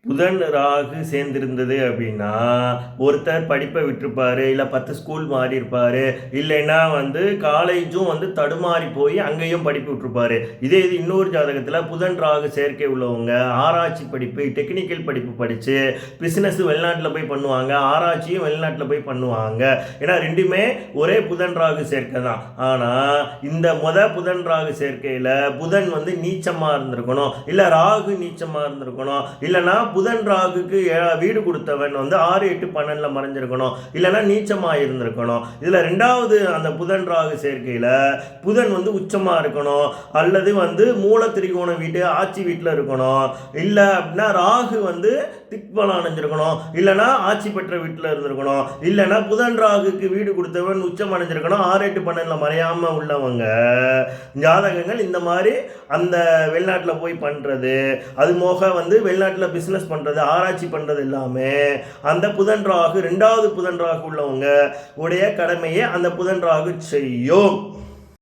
புதன் ராகு சேர்ந்திருந்தது அப்படின்னா ஒருத்தர் படிப்பை விட்டுருப்பாரு, இல்லை 10 ஸ்கூல் மாறி இருப்பாரு, இல்லைன்னா காலேஜும் தடுமாறி போய் அங்கேயும் படிப்பு விட்டுருப்பாரு. இதே இது இன்னொரு ஜாதகத்தில் புதன் ராகு சேர்க்கை உள்ளவங்க ஆராய்ச்சி படிப்பு, டெக்னிக்கல் படிப்பு படித்து பிஸ்னஸ் வெளிநாட்டில் போய் பண்ணுவாங்க, ஆராய்ச்சியும் வெளிநாட்டில் போய் பண்ணுவாங்க. ஏன்னா ரெண்டுமே ஒரே புதன் ராகு சேர்க்கை தான். ஆனால் இந்த புதன் ராகு சேர்க்கையில் புதன் நீச்சமாக இருந்திருக்கணும், இல்லை ராகு நீச்சமாக இருந்திருக்கணும், இல்லைன்னா புதன் ராகுக்கு வீடு கொடுத்தவன் 6, 8, 12 மறைஞ்சிருக்கணும், இல்லைன்னா நீச்சமாக இருந்திருக்கணும். இதில் ரெண்டாவது அந்த புதன் ராகு சேர்க்கையில் புதன் உச்சமாக இருக்கணும், அல்லது மூல திரிகோண வீட்டு ஆட்சி வீட்டில் இருக்கணும், இல்லை அப்படின்னா ராகு திக்பலம் அடைஞ்சிருக்கணும், இல்லைன்னா ஆட்சி பெற்ற வீட்டில் இருந்திருக்கணும், இல்லைன்னா புதன் ராகுக்கு வீடு கொடுத்தவன் உச்சம் அடைஞ்சிருக்கணும். 6, 8, 12 மறையாமல் உள்ளவங்க ஜாதகங்கள் இந்த மாதிரி அந்த வெளிநாட்டில் போய் பண்ணுறது, அது போக வெளிநாட்டில் பிஸ்னஸ் பண்ணுறது, ஆராய்ச்சி பண்ணுறது எல்லாமே அந்த புதன் ராகு, ரெண்டாவது புதன் ராகு உள்ளவங்க உடைய கடமையை அந்த புதன் ராகு செய்யும்.